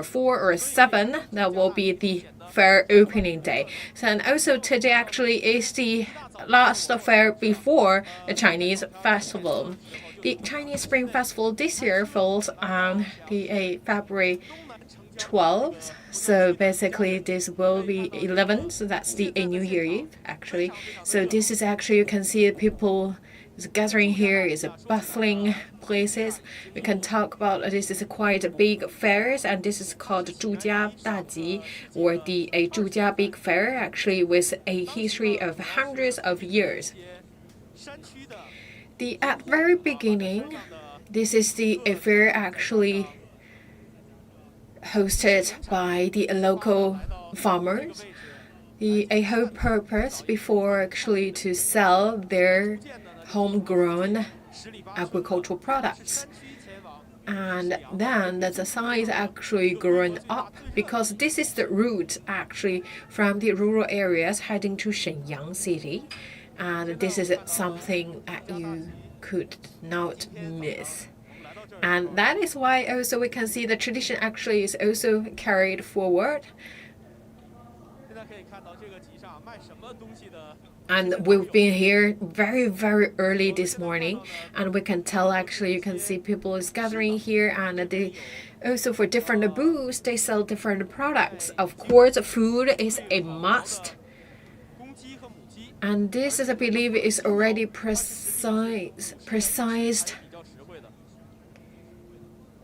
October 4 or 7, that will be the fair opening day. So, and also today actually is the last fair before the Chinese festival. The Chinese Spring Festival this year falls on the February 12th. So basically this will be 11th. So that's the New Year Eve actually. So this is actually, you can see people is gathering here, is a bustling places. We can talk about this is quite a big fairs, and this is called Zhujia Daji, or the Zhujia Big Fair, actually with a history of hundreds of years. At very beginning, this is the fair actually hosted by the local farmers. The whole purpose before actually to sell their homegrown agricultural products. And then the size actually grown up because this is the route actually from the rural areas heading to Shenyang city. And this is something that you could not miss. And that is why also we can see the tradition actually is also carried forward. And we've been here very, very early this morning, and we can tell actually, you can see people is gathering here, and they also for different booths, they sell different products. Of course, food is a must. And this is, I believe, is already precised.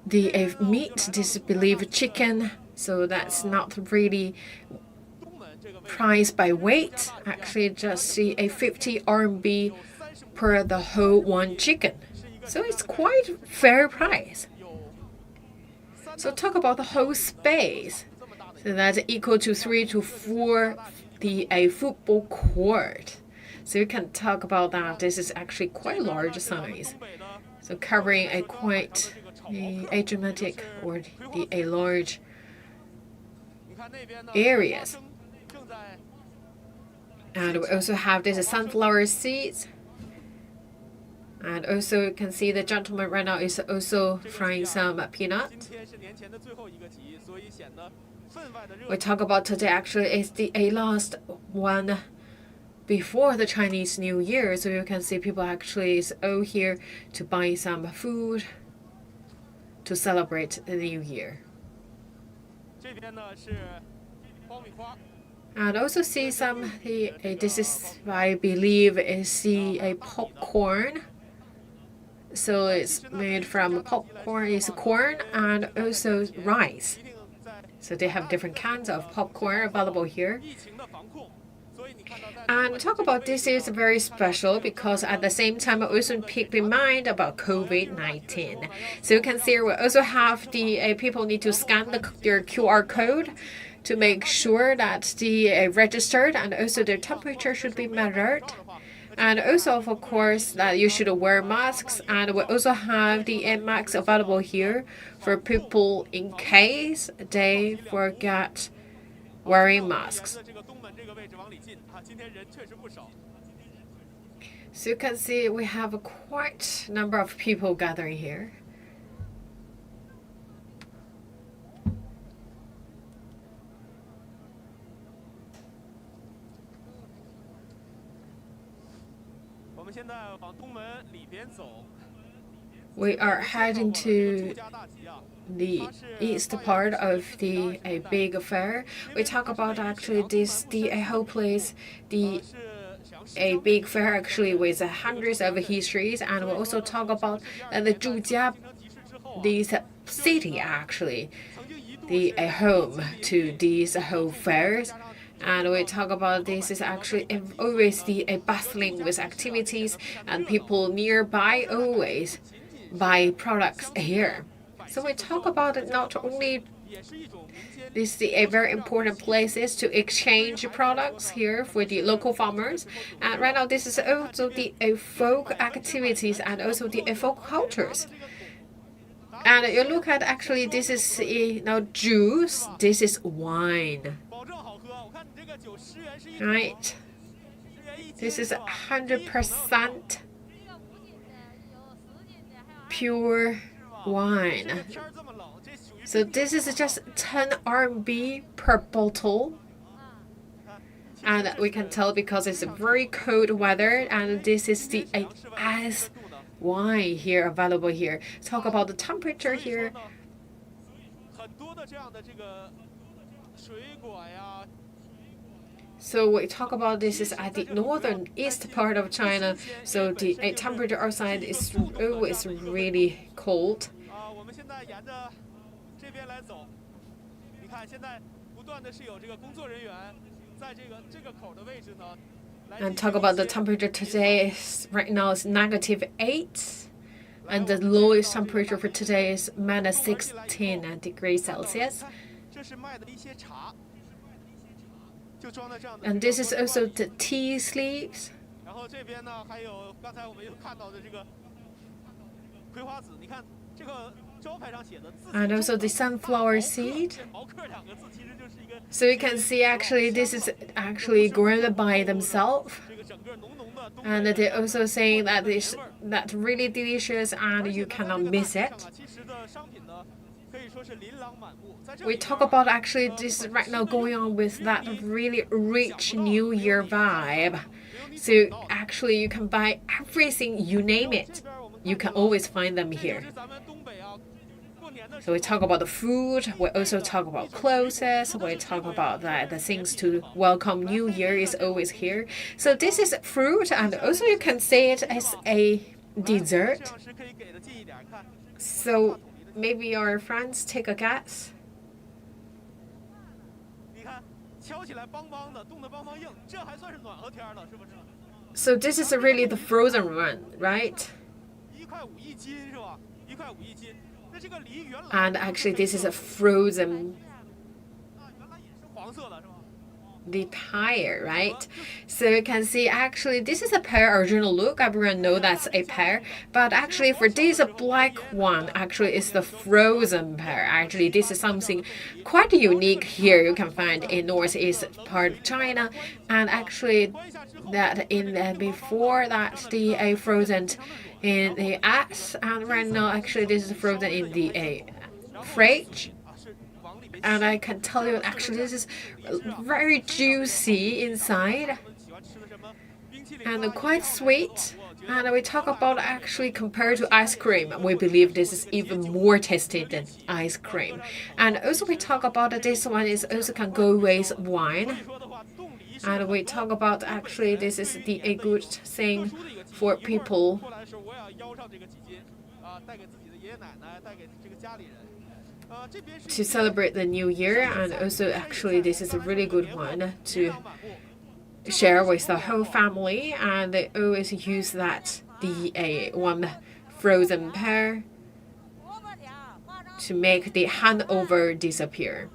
The meat, this is believe chicken, so that's not really priced by weight. Actually, just see a 50 RMB per the whole one chicken. So it's quite fair price. So talk about the whole space. So that's equal to 3 to 4 a football court. So you can talk about that. This is actually quite large size. So covering a quite a dramatic or a large areas. And we also have this sunflower seeds. And also you can see the gentleman right now is also frying some peanuts. We talk about today actually is the last one before the Chinese New Year. So you can see people actually is all here to buy some food to celebrate the New Year. And also see some, this is, I believe, is a popcorn. So it's made from popcorn, is corn and also rice. So they have different kinds of popcorn available here. And talk about this is very special because at the same time I also keep in mind about COVID-19. So you can see we also have the people need to scan their QR code to make sure that the registered, and also their temperature should be measured. And also, of course, that you should wear masks. And we also have the masks available here for people in case they forget wearing masks. So you can see we have a quite number of people gathering here. We are heading to the east part of the big fair. We talk about actually the whole place, a big fair actually with hundreds of histories, and we also talk about the Zhujia, this city actually, the home to these whole fairs. And we talk about this is actually always the bustling with activities, and people nearby always buy products here. So we talk about it not only this a very important places to exchange products here for the local farmers, and right now this is also the folk activities and also the folk cultures. And you look at actually this is now juice, this is wine. Right, this is 100% pure wine. So this is just 10 RMB per bottle. And we can tell because it's very cold weather, and this is the ice wine here available here. Talk about the temperature here. So we talk about this is at the northern east part of China. So the temperature outside is always really cold. And talk about the temperature today. Right now is -8, and the lowest temperature for today is -16 degrees Celsius. And this is also the tea sleeves. And also the sunflower seed. So you can see actually this is actually grown by themselves. And they're also saying that that's really delicious and you cannot miss it. We talk about actually this is right now going on with that really rich New Year vibe. So actually you can buy everything, you name it. You can always find them here. So we talk about the food, we also talk about clothes, we talk about the things to welcome New Year is always here. So this is fruit, and also you can say it as a dessert. So maybe your friends take a guess. So this is really the frozen one, right? And actually this is a frozen the pear, right? So you can see actually this is a pear original look. Everyone know that's a pear, but actually for this black one actually is the frozen pear. Actually this is something quite unique here you can find in northeast part of China. And actually that in before that the frozen in the ice, and right now actually this is frozen in the fridge. And I can tell you actually this is very juicy inside and quite sweet. And we talk about actually compared to ice cream, we believe this is even more tasty than ice cream. And also we talk about that this one is also can go with wine. And we talk about actually this is a good thing for people to celebrate the new year. And also actually this is a really good one to share with the whole family, and they always use that the one frozen pear to make the hangover disappear.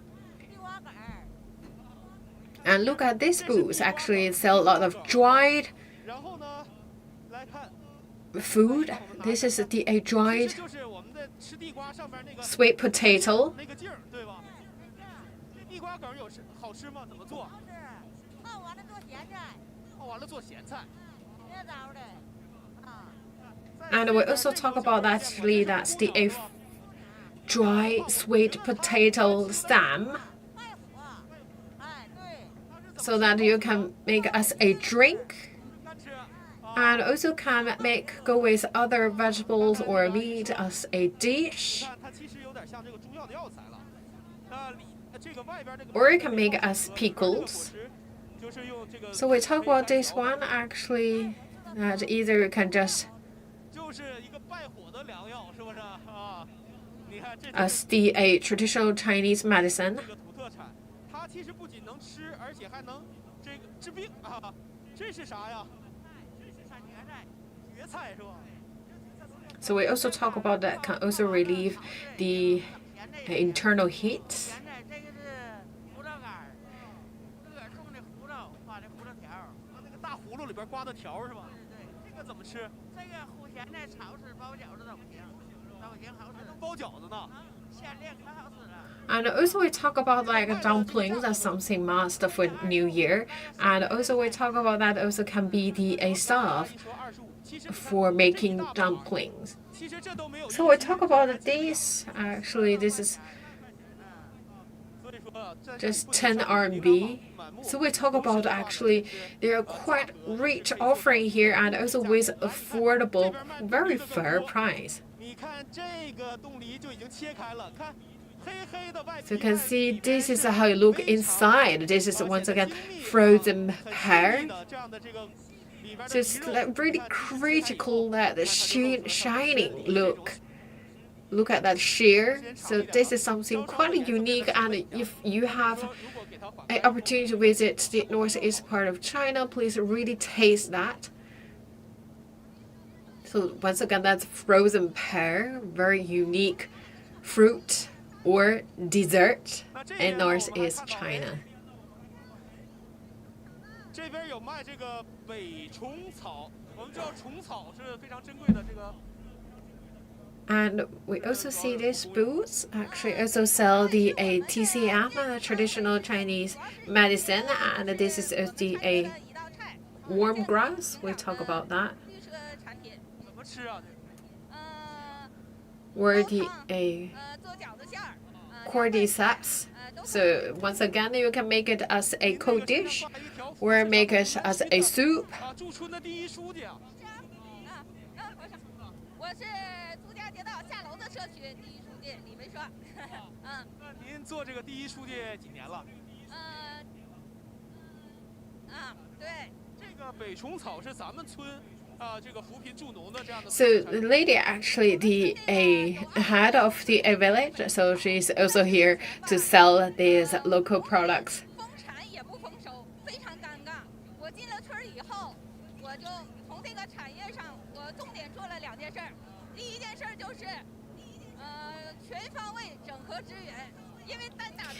And look at this booth, actually sell a lot of dried food. This is the dried sweet potato. And we also talk about actually that's the dry sweet potato stem, so that you can make as a drink, and also can go with other vegetables or meat as a dish, or you can make as pickles. So we talk about this one actually that either you can just as the traditional Chinese medicine. So we also talk about that can also relieve the internal heat. And also we talk about like dumplings as something must for New Year. And also we talk about that also can be the stuff for making dumplings. So we talk about this. Actually, this is just 10 RMB. So we talk about actually they are quite rich offering here and also with affordable, very fair price. So you can see this is how you look inside. This is once again frozen pear. So it's like really critical that the shining look. Look at that sheer. So this is something quite unique, and if you have an opportunity to visit the northeast part of China, please really taste that. So once again, that's frozen pear, very unique fruit or dessert in northeast China. And we also see these booths actually also sell the TCM, traditional Chinese medicine, and this is a warm grass. We talk about that. Or the cordyceps. So once again, you can make it as a cold dish or make it as a soup. So the lady actually the head of the village, so she's also here to sell these local products.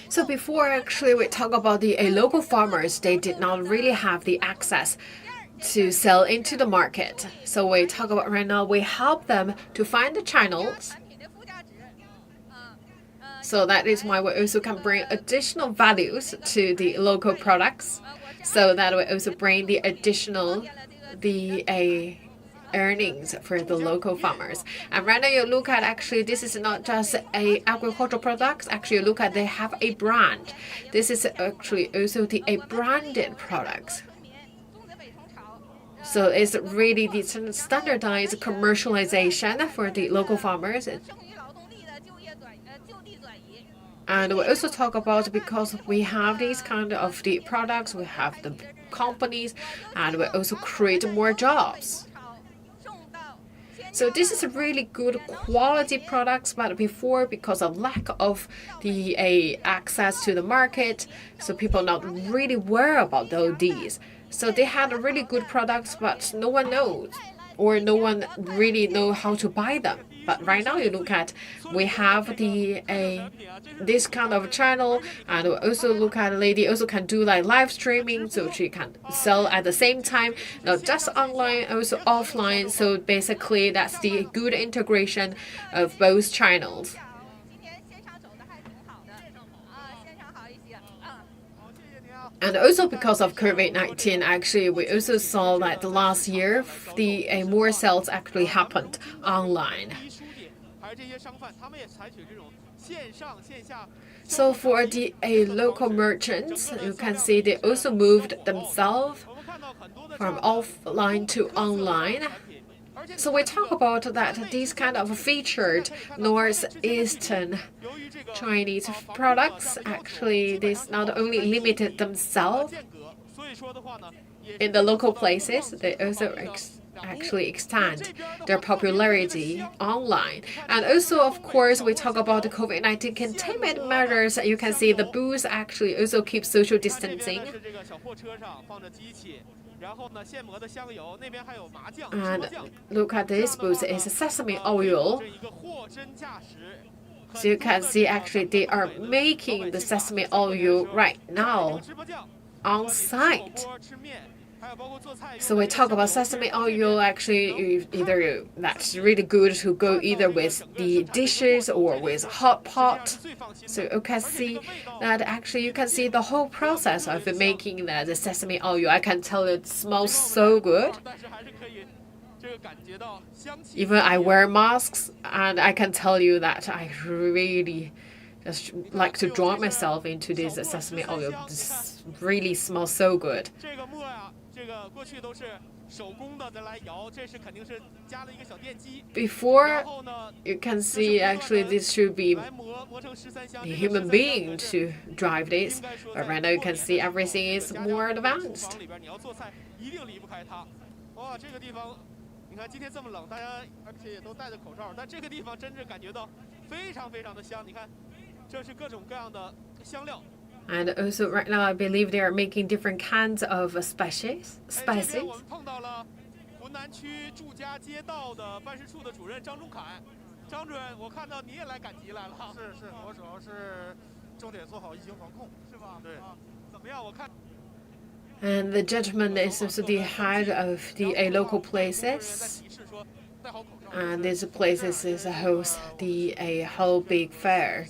So before actually we talk about the local farmers, they did not really have the access to sell into the market. So we talk about right now, we help them to find the channels. So that is why we also can bring additional values to the local products. So that we also bring the additional earnings for the local farmers. And right now you look at actually this is not just a agricultural products. Actually you look at they have a brand. This is actually also a branded products. So it's really the standardized commercialization for the local farmers. And we also talk about because we have these kind of the products, we have the companies, and we also create more jobs. So this is a really good quality products, but before, because of lack of the access to the market, so people not really aware about these. So they had really good products, but no one knows, or no one really know how to buy them. But right now, you look at we have this kind of channel, and we also look at a lady also can do like live streaming, so she can sell at the same time, not just online, also offline. So basically, that's the good integration of both channels. And also because of COVID-19, actually, we also saw that the last year, the more sales actually happened online. So for the local merchants, you can see they also moved themselves from offline to online. So we talk about that these kind of featured northeastern Chinese products, actually, this not only limited themselves in the local places, they also actually extend their popularity online. And also, of course, we talk about the COVID-19 containment measures. You can see the booths actually also keep social distancing. And look at this booth, it's sesame oil. So you can see actually they are making the sesame oil right now on site. So we talk about sesame oil, actually either that's really good to go either with the dishes or with hot pot. So you can see that actually you can see the whole process of making the sesame oil. I can tell it smells so good. Even I wear masks, and I can tell you that I really just like to drown myself into this sesame oil. This really smells so good. Before, you can see actually this should be a human being to drive this, but right now you can see everything is more advanced. 哇，这个地方，你看今天这么冷，大家而且也都戴着口罩，但这个地方真是感觉到非常非常的香。你看，这是各种各样的香料。And also right now I believe they are making different kinds of spices. 这边我们碰到了湖南区祝家街道的办事处的主任张忠凯。张主任，我看到你也来赶集来了。是，我主要是重点做好疫情防控，是吧？对。怎么样？我看。And the gentleman is also the head of the local places. And these places is host the whole big fair.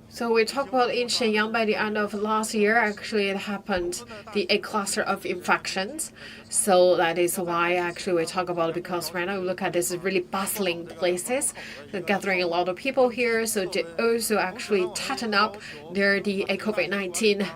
So we talk about in Shenyang by the end of last year, actually it happened a cluster of infections. So that is why actually we talk about it, because right now we look at this really bustling places, gathering a lot of people here. So they also actually tighten up the COVID-19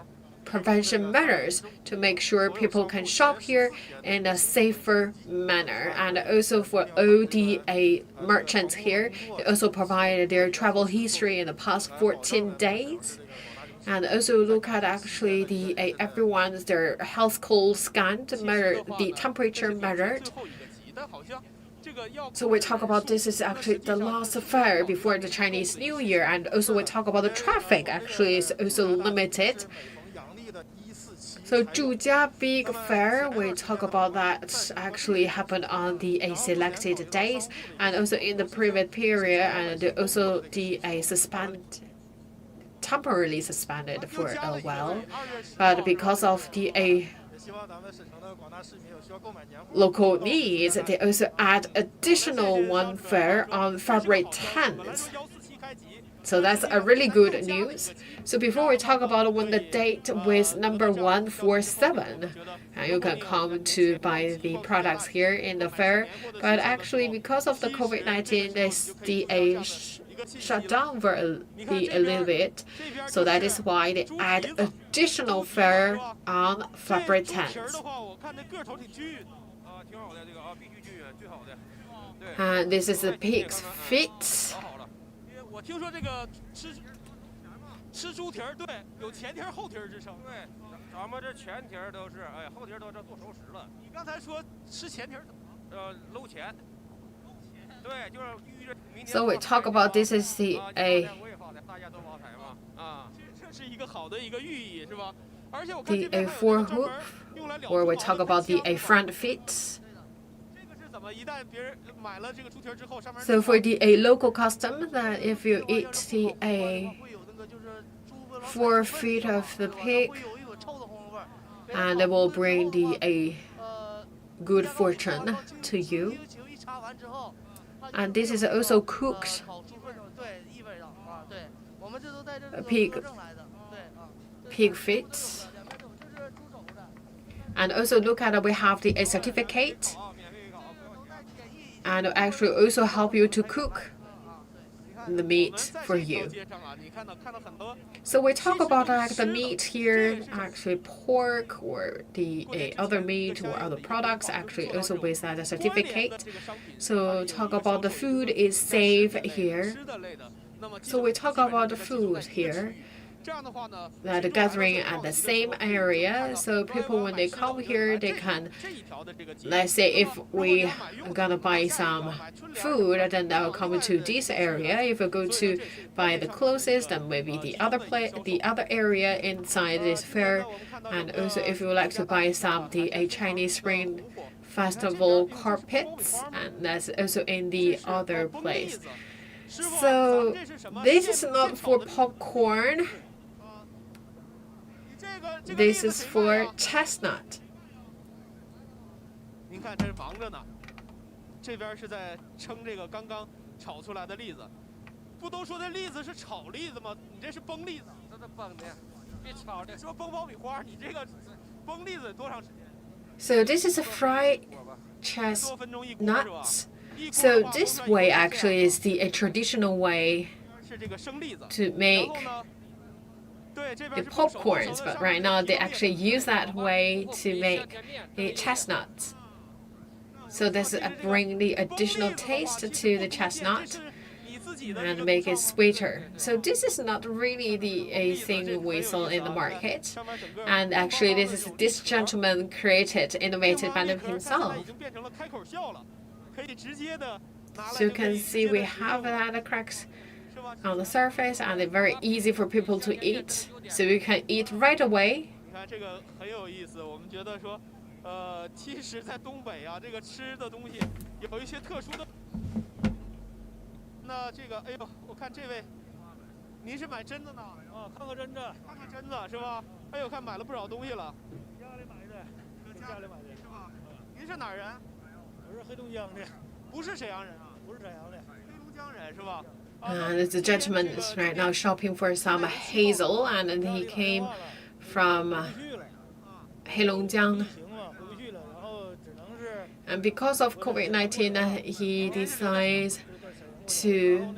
prevention measures to make sure people can shop here in a safer manner. And also for ODA merchants here, they also provide their travel history in the past 14 days. And also look at actually everyone's their health score scanned, measure the temperature measured. So we talk about this is actually the last fair before the Chinese New Year, and also we talk about the traffic actually is also limited. So Zhujia Big Fair, we talk about that actually happened on the selected days, and also in the previous period, and also the temporarily suspended for a while, but because of the local needs, they also add additional one fair on February 10th. So that's a really good news. So before we talk about when the date with number 147, you can come to buy the products here in the fair. But actually, because of the COVID-19, they shut down for a little bit. So that is why they add additional fair on February 10th. And this is the pig's feet. 我听说这个吃猪蹄儿，对，有前蹄儿后蹄儿之称。对，咱们这前蹄儿都是，哎，后蹄儿都是做熟食了。你刚才说吃前蹄儿怎么？搂钱。对，就是预着明年。So we talk about this is the 大家都发财嘛，啊，这是一个好的一个寓意，是吧？而且我看这边还有专门用来了。Or we talk about the front feet. So for the local custom that if you eat the 4 feet of the pig, and it will bring the good fortune to you. And this is also cooked pig feet. And also look at we have the certificate. And actually also help you to cook the meat for you. So we talk about the meat here, actually pork or the other meat or other products, actually also with that certificate. So talk about the food is safe here. So we talk about the food here. That gathering at the same area, so people when they come here, they can, let's say if we are gonna buy some food, then they'll come to this area. If you go to buy the closest, then maybe the other area inside this fair. And also if you would like to buy some a Chinese Spring Festival carpets, and that's also in the other place. So this is not for popcorn. This is for chestnut. 您看这忙着呢，这边是在称这个刚刚炒出来的栗子。不都说这栗子是炒栗子吗？你这是崩栗子，这是崩的，别炒的。说崩爆米花，你这个崩栗子多长时间？ So this is a fried chestnuts. So this way actually is a traditional way to make the popcorns, but right now they actually use that way to make the chestnuts. So this bring the additional taste to the chestnut and make it sweeter. So this is not really a thing we saw in the market, and actually this gentleman created, innovated by himself. So you can see we have that cracks on the surface, and it's very easy for people to eat. So you can eat right away. 其实，在东北啊，这个吃的东西有一些特殊的。那这个，哎呦，我看这位，您是买榛子呢？啊，看看榛子，看看榛子是吧？哎呦，看买了不少东西了。家里买的，家里买的是吧？您是哪儿人？我是黑龙江的，不是沈阳人啊，不是沈阳的，黑龙江人是吧？And the gentleman is right now shopping for some hazel, and he came from Heilongjiang. And because of COVID-19, he decides to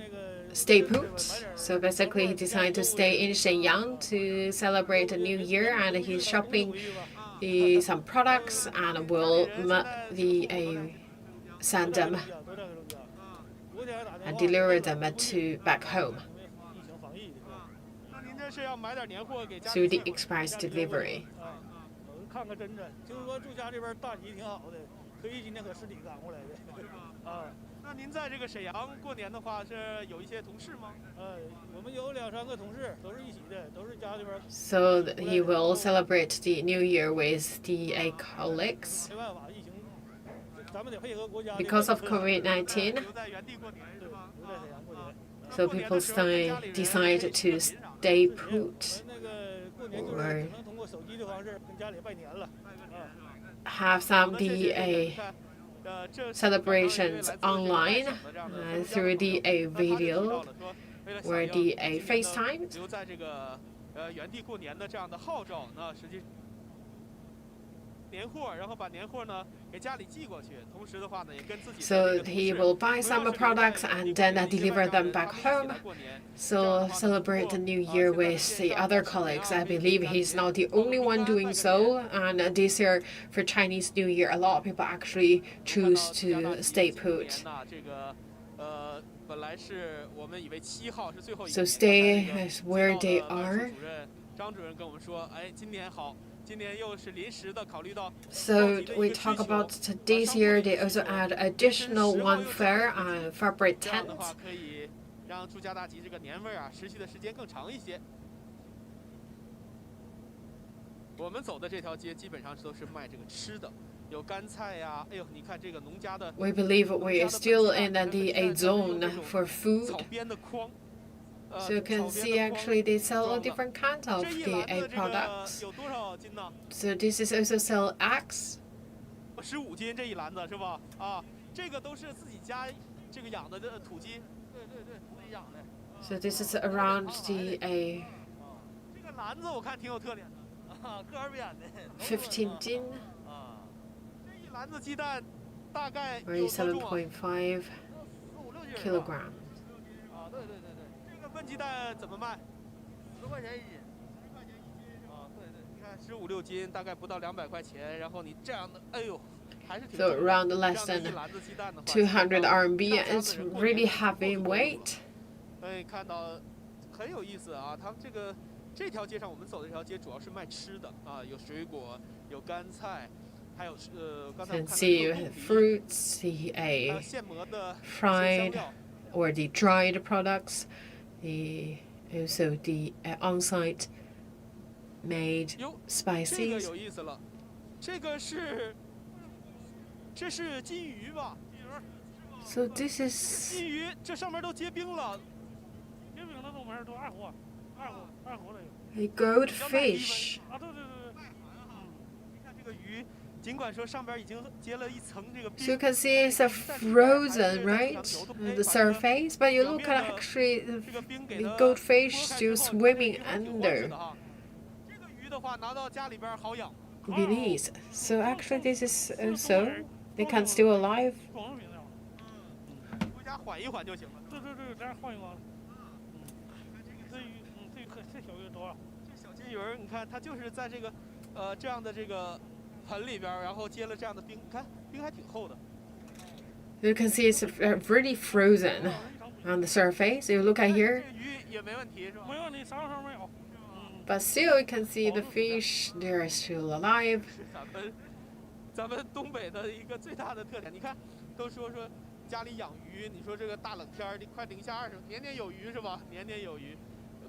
stay put. So basically, he decided to stay in Shenyang to celebrate the New Year, and he's shopping some products and will send them and deliver them back home through the express delivery. 看看榛子，听说住家这边大吉挺好的，特意今天搁市里赶过来的。啊，那您在这个沈阳过年的话，是有一些同事吗？我们有2、3个同事，都是一起的，都是家里边。So he will celebrate the New Year with the colleagues. 没办法，疫情，咱们得配合国家。Because of COVID-19, 留在原地过年是吧？留在沈阳过年。So people decide to stay put or have some celebrations online through the video or the FaceTime. So he will buy some products and then deliver them back home. So celebrate the New Year with the other colleagues. I believe he's not the only one doing so. And this year for Chinese New Year, a lot of people actually choose to stay put. So stay where they are. So we talk about this year, they also add additional one fair fabric tent. We believe we are still in a zone for food. So you can see actually they sell all different kinds of the products. So this is also sell eggs. 15斤这一篮子是吧？啊，这个都是自己家这个养的土鸡。对对对，自己养的。So this is around the 这个篮子我看挺有特点的，啊，个儿扁的。15斤. 啊，这一篮子鸡蛋大概有7.5 kilograms. 对对对对，这个焖鸡蛋怎么卖？10块钱一斤。10块钱一斤啊，对对，你看15、16斤，大概不到200块钱。然后你这样的，哎呦，还是挺重。So around less than 200 RMB, it's really heavy in weight. 哎，看到很有意思啊！他们这条街上，我们走的这条街主要是卖吃的啊，有水果，有干菜。刚才 see fruits, the fried or the dried products, also the on-site made spices. 这个有意思了，这是金鱼吧？So this is 金鱼，这上面都结冰了，结冰了都没事，都二货了有。a goldfish. 啊，对对对对，你看这个鱼。尽管说上边已经结了一层这个冰 So you can see it's frozen, right? The surface, but you look at actually the goldfish still swimming under beneath. So actually this is also, they can still alive. 家缓一缓就行了。对，咱俩换一个。这小鱼多少？这小金鱼儿，你看它就是在这个这样的这个盆里边，然后接了这样的冰，看冰还挺厚的。You can see it's really frozen on the surface. You look at here. 鱼也没问题是吧？没问题，啥事没有。But still, you can see the fish. They're still alive. 是咱们东北的一个最大的特点。你看，都说家里养鱼，你说这个大冷天儿，快零下20，年年有余是吧？年年有余，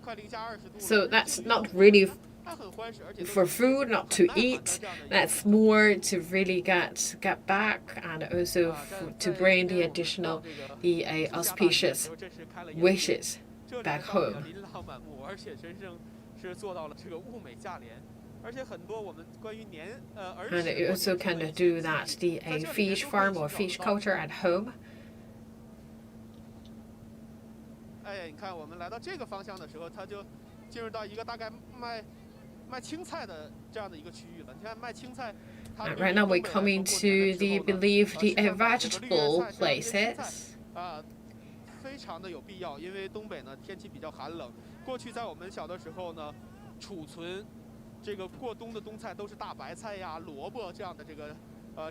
快零下20度。So that's not really 它很欢实，而且 for food, not to eat. That's more to really get back, and also to bring the additional, the auspicious wishes back home. 琳琅满目，而且真正是做到了这个物美价廉。而且很多我们关于And you also can do that, the fish farm or fish culture at home. 哎，你看我们来到这个方向的时候，它就进入到一个大概卖青菜的这样的一个区域了。你看卖青菜。And right now we're coming to the vegetable places. 非常的有必要，因为东北呢天气比较寒冷。过去在我们小的时候呢，储存这个过冬的冬菜都是大白菜呀、萝卜这样的这个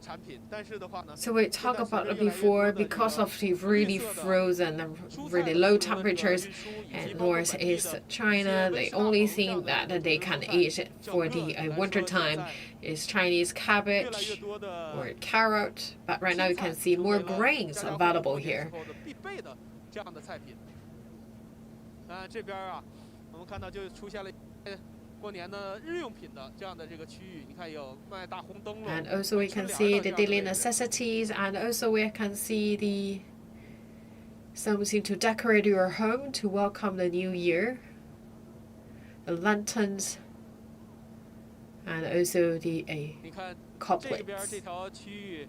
产品，但是的话呢。So we talked about it before, because of the really frozen and really low temperatures in Northeast China, the only thing that they can eat for the winter time is Chinese cabbage or carrot. But right now you can see more grains available here. 必备的这样的菜品。这边啊，我们看到就出现了。过年的日用品的这样的这个区域，你看有卖大红灯笼。And also we can see the daily necessities, and also we can see the something to decorate your home to welcome the new year. The lanterns, and also the 你看这边这条区域，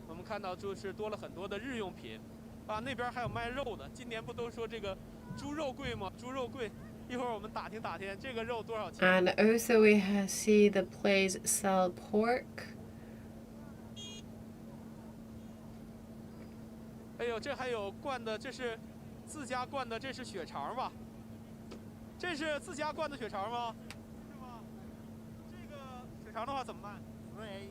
我们看到就是多了很多的日用品，啊，那边还有卖肉的。今年不都说这个猪肉贵吗？猪肉贵。一会儿我们打听，这个肉多少钱 And also we see the place sell pork. 哎呦，这还有灌的，这是自家灌的，这是血肠吧？这是自家灌的血肠吗？是吗？这个血肠的话怎么卖？10元一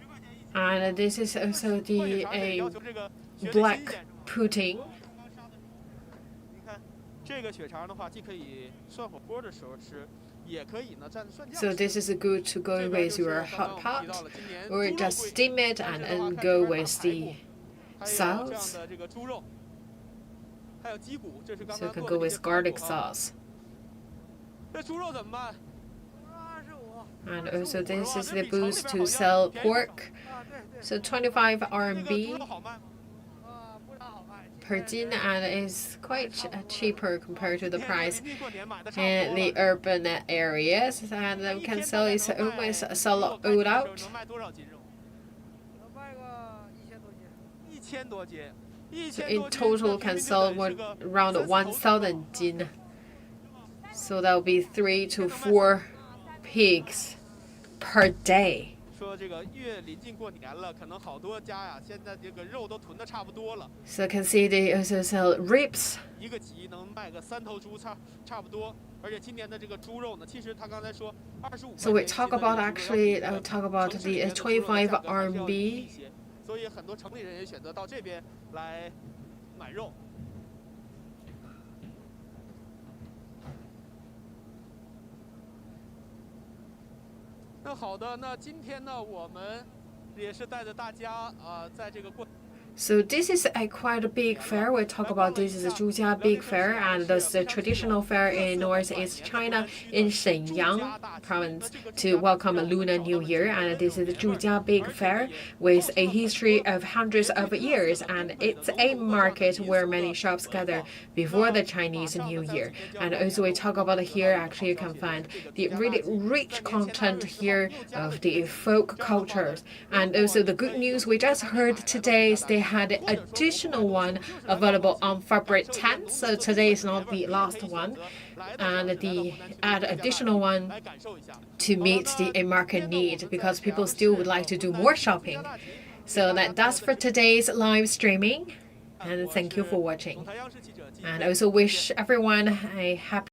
，10块钱一斤。And this is also the black pudding. 这个血肠的话，既可以涮火锅的时候吃，也可以呢蘸蒜酱。 So this is good to go with your hot pot, or just steam it and then go with the sauce. So you can go with garlic sauce. 这猪肉怎么卖？And also this is the booth to sell pork. So 25 RMB. Per din, and is quite cheaper compared to the price in the urban areas, and we can sell it almost sold out. So in total can sell around 1,000 jin. So that will be 3 to 4 pigs per day. 说这个越临近过年了，可能好多家呀，现在这个肉都囤得差不多了。So you can see they also sell ribs. 一个集能卖个3头猪差不多，而且今年的这个猪肉呢，其实他刚才说25。So we talk about the 25 RMB. 所以很多城里人也选择到这边来买肉。那好的，那今天呢，我们也是带着大家在这个过。 So this is quite a big fair. We talk about this is a Zhujia Big Fair, and this is a traditional fair in Northeast China in Shenyang province to welcome a Lunar New Year. And this is the Zhujia Big Fair with a history of hundreds of years, and it's a market where many shops gather before the Chinese New Year. And also we talk about here, actually you can find the really rich content here of the folk cultures. And also the good news we just heard today is they had an additional one available on February 10th, so today is not the last one, and the additional one to meet the market need, because people still would like to do more shopping. So that's for today's live streaming. And thank you for watching. And I also wish everyone a happy